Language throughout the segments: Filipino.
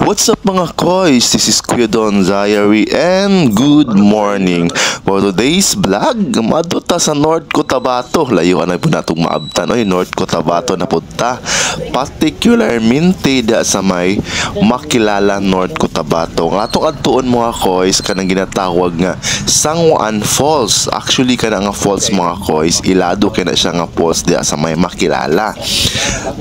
What's up mga koys? This is Kuya Don Diary and good morning. For today's vlog, maduta sa North Cotabato. Layuan na po natong maabtan. North Cotabato na punta. Particularmente da sa may makilala North Cotabato. Ang atong adtuon mga koys, kanang ginatawag nga Sangwaan Falls. Actually, kanang nga falls mga koys, ilado kaya na siya nga falls da sa may makilala.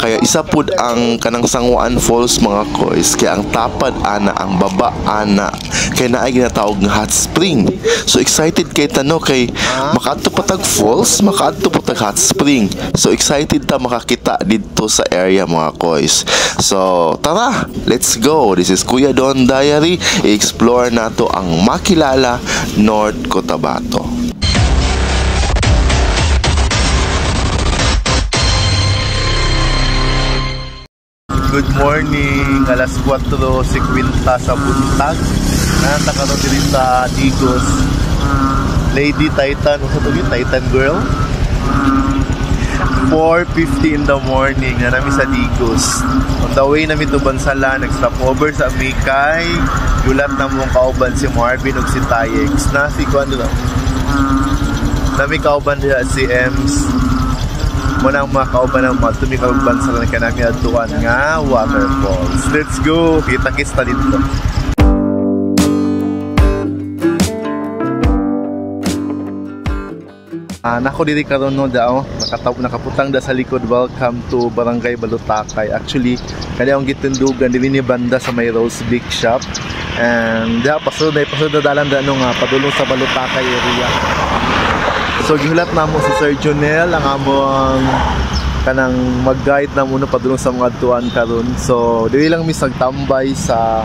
Kaya isa po ang kanang Sangwaan Falls mga koys, kaya ang tapad ana, ang baba ana, kaya na ay ginatawag nga hot spring. So excited kay tano kay makaadto patag falls, makaadto patag hot spring. So excited ta makakita dito sa area mga koys. So tara, let's go. This is Kuya Don Diary. I-explore nato ang makilala North Cotabato. Good morning, alas 4:50 sa buntag. Nanta ka dito sa Digos. Lady Titan, what's ito? Titan Girl. 4:50 in the morning na namin sa Digos. On the way namin to Bansalan, nag-stop over sa Mikay. Gulat na mong kauban si Marvin o si Tayex. Si Kuan doon. Nami kauban nila si Ems. Muna ang mga kauban ng mga tumikawag Bansalan ka namin atuan nga waterfalls. Let's go! Kita-kits na dito. Nako diri karon no dao, nakaputang da sa likod. Welcome to Barangay Balutakay. Actually, kani ang gitundugan dili ni banda sa may Rose Big Shop. And da pasod na dalan da nga padulong sa Balutakay area. So gihulat na mo si Sir Jonel ang among kanang mag-guide na muna padulong sa mga tuan karon. So dili lang misag tambay sa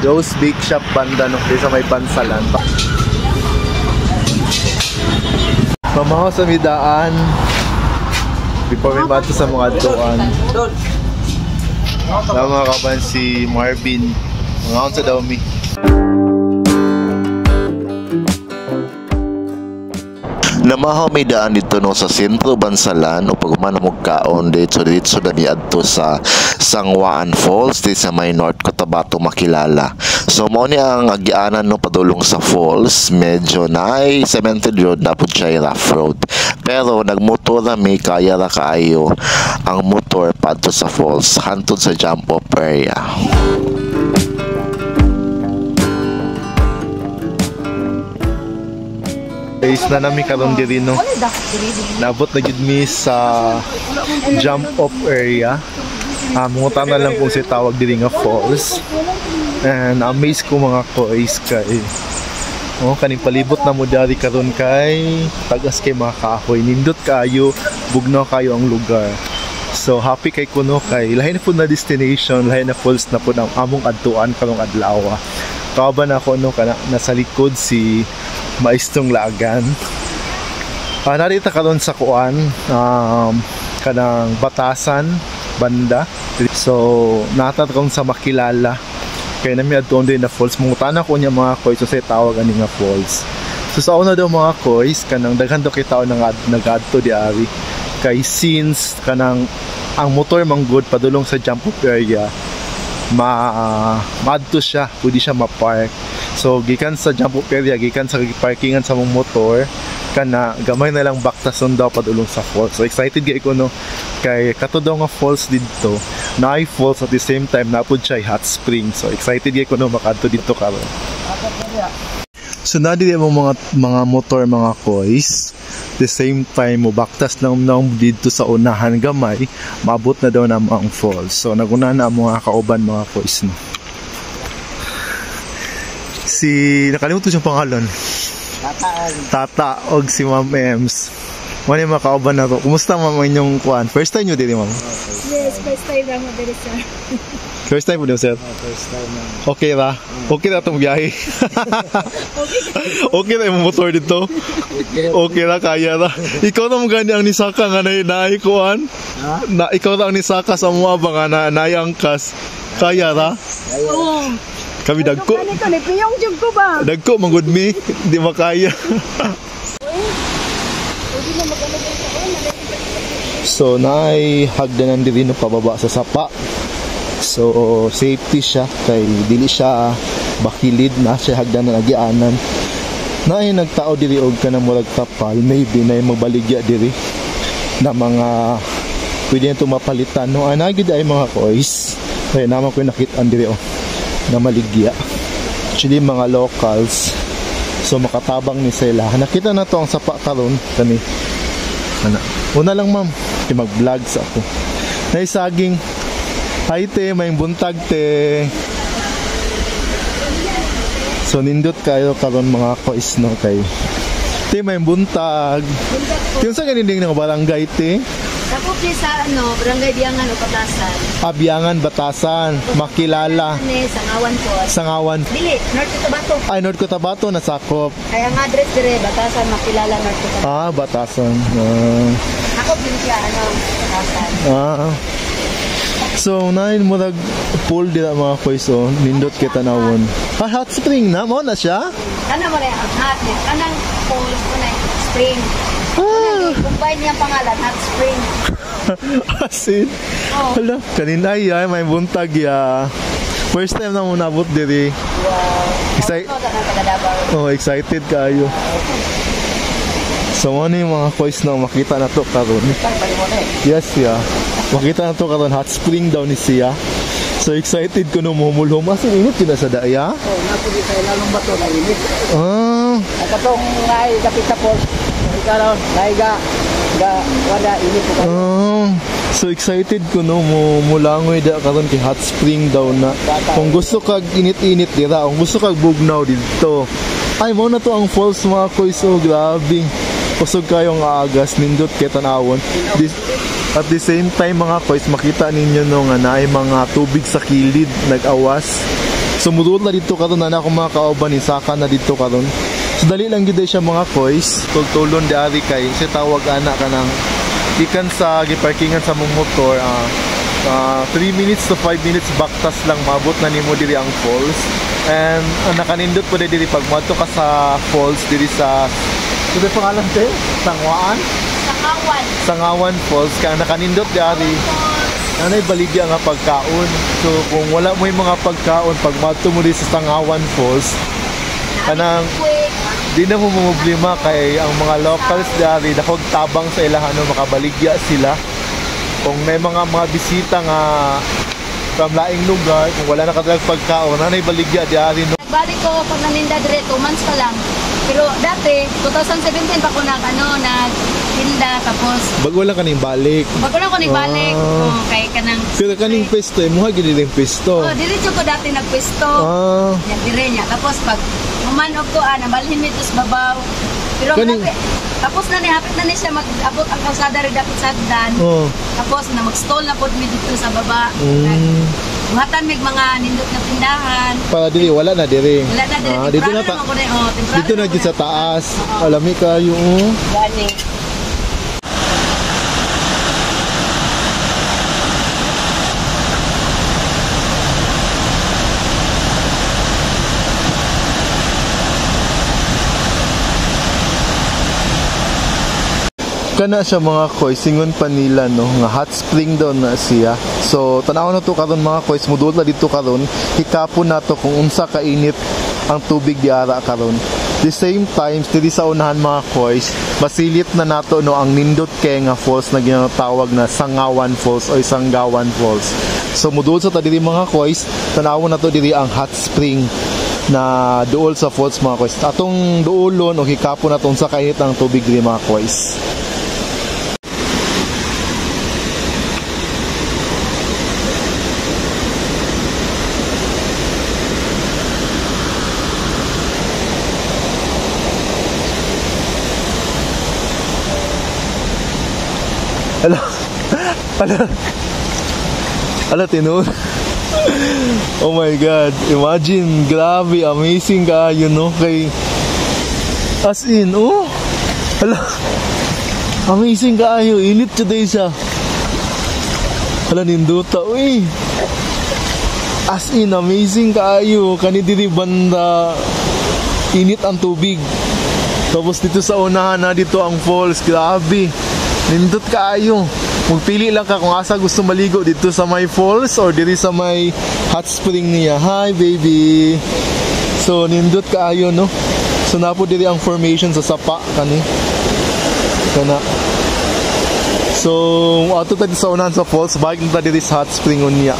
Rose Big Shop banda no sa may Bansalan. Pamahaw sa midaan before may bato sa mga tuan. Tama ka ba si Marvin? Mga sa daw mi. Namahaw may daan dito no sa sentro Bansalan o pag manamugkaon dito na niadto sa Sangwaan Falls dito sa may North Cotabato makilala. So mo ni ang agianan no padulong sa falls, medyo na ay cemented road na po siya rough road. Pero nagmotor na may kaya ra kaayo ang motor padto sa falls hantod sa jump off area. Base na namin karon diri no. Nabot na gid mi sa jump off area. Mungutan na lang kung si tawag diri nga falls. And amaze ko mga kois kay kaning palibot na mo dari karon kay tagas kay mga kahoy, nindot kayo, bugnaw kayo ang lugar. So happy kay kuno kay lahi na pud na destination, lahi na falls na pud ang among adtuan karong adlaw. Kaban ako no kana nasa likod si Maestong Lagan. Narita karon sa kuan kanang Batasan banda. So natatong sa makilala kaya nami adto din na falls. Mungutana ko niya mga koys so say tawag ani nga falls. So sa una daw mga koys kanang daghan daw kay tao nagadto di ari kay since kanang ang motor manggod padulong sa jump off area maadto siya, pwede siya ma-park. So gikan sa jump off area, gikan sa parkingan sa mong motor kana gamay na lang baktason daw padulong sa falls. So excited gyud ko no kay kato daw nga falls dito na ay falls at the same time na pud siya hot spring. So excited gyud ko no makadto dito karon. So na dili mo mga motor mga koys, the same time mo baktas lang dito sa unahan gamay, maabot na daw na ang falls. So naguna na ang mga kauban mga koys no. Si nakalimutan yung pangalan. Tata og si Ma'am Ems. Mani mga kauban na to. Kumusta ma'am inyong kuan? First time nyo dito ma'am? Yes, first time na mo dito sir. First time mo dito sir? First time na. Okay ba? Okay na itong biyahe? Okay na yung motor dito? Okay na, kaya na. Ikaw na mga gani ang nisaka nga naikuan? Ikaw na ang nisaka sa mga ba nga naayangkas? Kaya na? Oo. Kami dagko. Piyong jug ko ba? Dagko, manggod mi. Di makaya. So, naay hagdanan din no pababa sa sapa. So safety siya kay dili siya bakilid na siya hagdan na nagianan. Na ay nagtao diri og kanang murag tapal, maybe na magbaligya diri na mga pwede nito mapalitan no anagid ay mga kois. Kaya naman ko nakita diri na maligya. Actually mga locals. So makatabang ni sila. Nakita na to ang sapa karon kani. Una lang ma'am, mag-vlog sa ako. Naisaging, hi te, may buntag te. So nindot kayo karon mga kois no kay. Te, may buntag. Yung sa ganinding ng barangay te? Ako sa barangay Biangan o Batasan. Biangan, Batasan. Makilala. Sangawan po. Sangawan. Dili, North Cotabato. Ay, North Cotabato, nasakop. Kaya ang address dire, Batasan, Makilala, North Cotabato. Batasan. Ako din siya, Batasan. So, nain mo nag-pool dila mga kois nindot kita nawon. Hot spring na? Mo na siya? Kana mo rin ang hot. Kanang pool, spring. Combine niyang pangalan, hot spring. Asin? Hala, kanina ay may buntag ya. First time na mo nabot diri. Wow. Excited kayo. So, ano yung mga kois na makita na to karon? Yes, yeah. Makita na to karon, hot spring daw ni siya. So, excited ko nung humulhum. Asin, init yun na sa daya? Napuli sa ilalong bato na init. Katong ay kapit sa pool. Karon, naiga wala init ko. So excited ko no mulangoy da karon kay hot spring daw na. Kung gusto kag init-init dira, kung gusto kag bugnaw dito. Ay mo na to ang falls mga kois, grabe. Kusog kayong agas nindot kay tanawon. At the same time mga kois, makita ninyo no nga naay mga tubig sa kilid nag-awas. Sumudod na dito karon na ako mga kauban ni saka na dito karon. So dali lang gid siya mga kois. Tultulon di ari kay si tawag ana kanang ikan sa giparkingan sa mong motor 3 minutes to 5 minutes baktas lang mabot na nimo diri ang falls. And nakanindot po diri pag madto ka sa falls diri sa pangalan te? Sangawan Falls kaya nakanindot di ari. Nanay baligya nga pagkaon. So kung wala mo yung mga pagkaon pag madto mo diri sa Sangawan Falls kanang di na mo problema kay ang mga locals dari dakog tabang sa ilahan makabaligya sila. Kung may mga bisita nga from laing lugar, kung wala na kadalag pagkaon, nanay baligya dari no. Nagbalik ko pag naninda dire 2 months pa lang. Pero dati 2017 pa ko nagtinda tapos bago lang kaning balik. Bago lang ko ni balik. Kay kanang pero kaning pesto mo ha gid ning pesto. Diretso ko dati nagpesto. Yan dire niya. Tapos pag humanog ko nabalhin mi tus babaw. Pero tapos na ni hapit na ni siya mag-abot ang kalsada rin dapat sa hagdan. Tapos na mag-stall na pod mi dito sa baba. Buhatan mig mga nindot na tindahan. Para diri wala na diri. Wala na diri. Dito na dito na gid sa taas. Alami kayo. Gani. Kana siya mga kois, singon pa nila no, nga hot spring daw na siya. So tanaw na to karon mga kois, mudot na dito karon, hikapon na to kung unsa kainit ang tubig di ara karon. The same time, diri sa unahan mga kois, masilit na nato no ang nindot kay nga falls na ginatawag na Sangawan Falls o Sanggawan Falls. So mudot sa ta diri mga kois, tanawon na to diri ang hot spring na duol sa falls mga kois. Atong duolon o hikapon naton sa kainit ang tubig diri mga kois. Ala tinun. Oh my god, imagine, grabe, amazing ka, you know, kay as in, ala, amazing ka ayo, init today siya. Ala ninduta, uy. As in, amazing ka ayo, kani diri banda init ang tubig. Tapos dito sa unahan na dito ang falls, grabe. Nindot kaayo. Magpili lang ka kung asa gusto maligo, dito sa may falls or dito sa may hot spring niya. Hi baby. So nindot kaayo no. So napo diri ang formation sa sapa kani. Kana. So ato tayo sa unahan sa falls, balik na diri sa hot spring unya.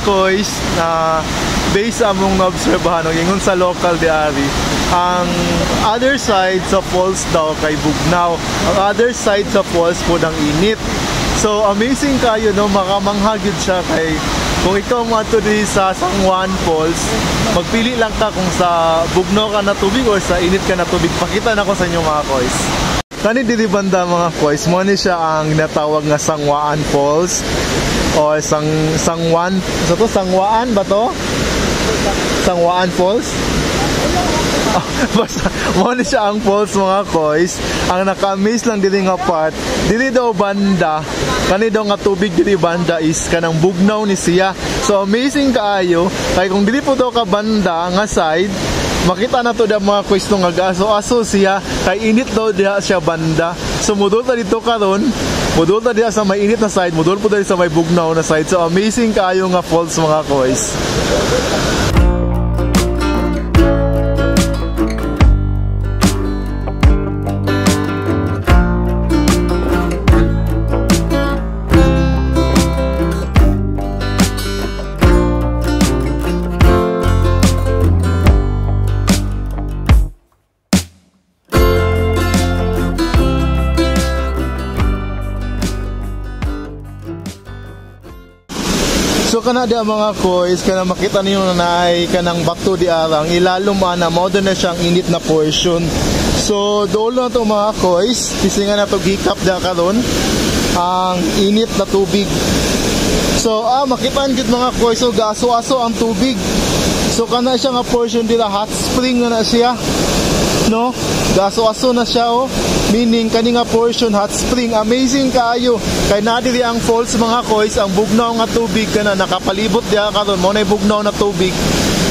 Kois na based among naobserbahan ingon sa local diary, ang other side sa falls daw kay bugnaw, ang other side sa falls po ng init. So amazing kayo no, makamanghag yun siya kay kung ikaw mato di sa San Juan Falls, magpili lang ka kung sa bugnaw ka na tubig or sa init ka na tubig. Pakita na ko sa inyo mga kois. Kani diri banda mga kois, mo ni siya ang natawag nga San Juan Falls o Sangwan. Sa to Sangwaan ba to? Sangwaan Falls? Basta mo ni siya ang falls mga kois. Ang naka-amaze lang dili nga part, dili daw banda, kani daw nga tubig dili banda is kanang bugnaw ni siya. So amazing kaayo kay kung dili po daw ka banda nga side, makita na to da mga kois no nga aso siya kay init daw diha siya banda. So mudol ta dito karon, mudol ta diha sa may init na side, mudol po dali sa may bugnaw na side. So amazing kaayo nga falls mga kois. So kana dia mga kois, kana makita niyo na naay kanang bato di arang ilalom ana mao na siyang init na portion. So doon na to mga kois, tisingan na to gikap da karon ang init na tubig. So makita gid mga kois, so gaso-aso ang tubig. So kana siya nga portion dila hot spring na siya. No? Gaso-aso na siya oh. Meaning kani nga portion hot spring, amazing kaayo. Kay nadiri ang falls mga kois, ang bugnaw nga tubig kana nakapalibot diha karon mo nay bugnaw na tubig.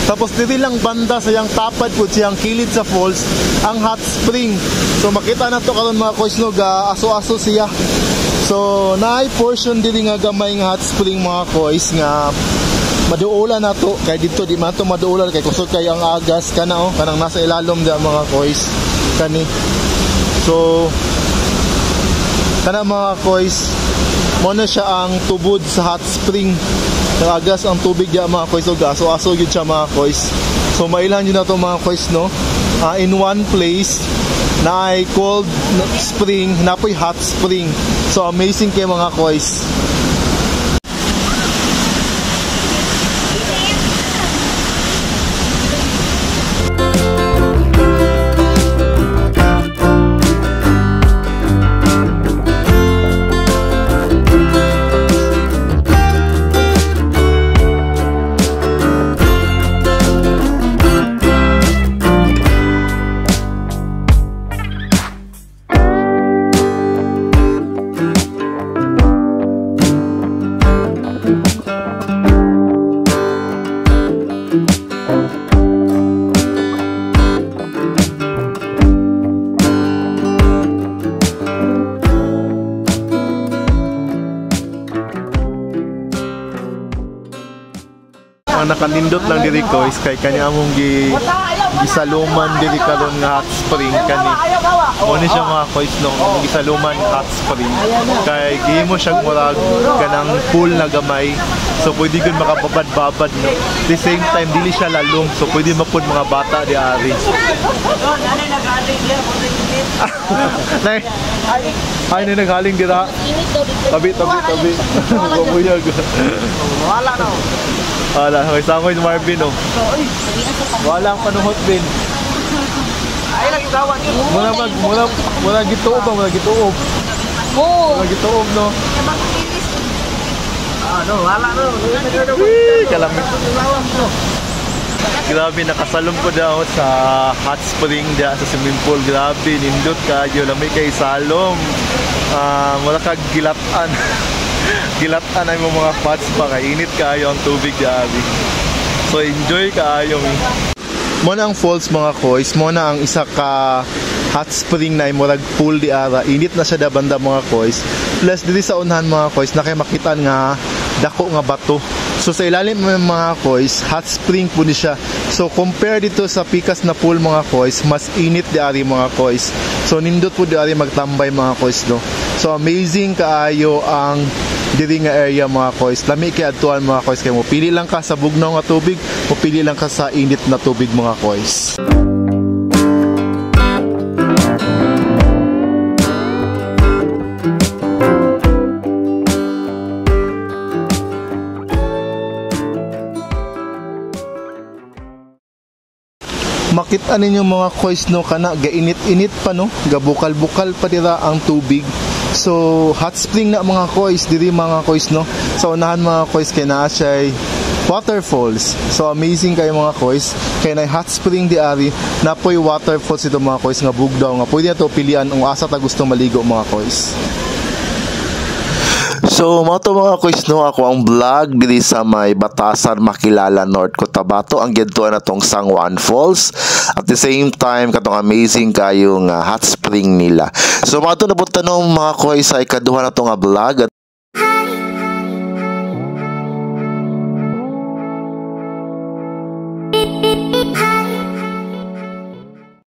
Tapos diri lang banda sa yang tapad pud siyang kilid sa falls ang hot spring. So makita na to karon mga kois no, aso-aso siya. So naay portion diri nga gamay nga hot spring mga kois nga maduulan na to, kay dito di man to maduulan kay kusog kay ang agas kana oh, kanang nasa ilalom da mga kois kani. So kana mga kois, mo na siya ang tubod sa hot spring. Agas ang tubig diya mga kois, so gaso-aso gyud siya mga kois. So mailan yun na to mga kois no, in one place na ay cold spring, napoy hot spring. So amazing kay mga kois. Nakanindot lang diri ko is kay kani among gisaluman diri karon nga hot spring kani. Mo ni siya mga kois no, gisaluman hot spring kay gihimo siya murag kanang pool na gamay. So pwede gyud makababad-babad no. At the same time dili siya lalong, so pwede mapud mga bata di ari. Ay na naghaling dira. Tabi. Bubuyag. Wala na. Wala, may sangoy si Marvin oh. Wala ang panuhot din. Ay lang Muna gituob ba? Muna gituob. Oo. Muna gituob, no? Wala no. Kalamit. Grabe, nakasalong ko daw sa hot spring diya sa swimming pool. Grabe, nindot kayo. Lamay kay salom. Wala kag gilatan. Gilatan ay mga pots pa. Kainit kayo ang tubig diya. So, enjoy kayo. Muna ang falls mga koys. Muna ang isa ka hot spring na murag pool di ara. Init na siya da banda mga koys. Plus, dito sa unahan mga koys, na kayo makita nga dako nga bato. So sa ilalim mga koys, hot spring po ni siya. So compare dito sa pikas na pool mga koys, mas init di ari mga koys. So nindot po di ari magtambay mga koys, no. So amazing kaayo ang diri nga area mga koys. Lami kay adtuan mga koys, kay mo pili lang ka sa bugnaw nga tubig, o pili lang ka sa init na tubig mga koys. Makita ninyo mga koys, no, kana gainit-init pa, no, gabukal-bukal pa dira ang tubig. So hot spring na mga koys diri mga koys, no. Sa unahan mga koys kay naa siya waterfalls. So amazing kayo mga koys, kay na hot spring di ari, napoy waterfalls ito mga koys nga bugdaw nga pwede nato pilian kung asa ta gusto maligo mga koys. So, mga to mga koys, no, ako ang vlog diri sa may Batasan, Makilala, North Cotabato. Ang gintuan na tong Sangwan Falls. At the same time, katong amazing kayong hot spring nila. So, mga to napunta nung mga koys ay kaduha na to nga vlog.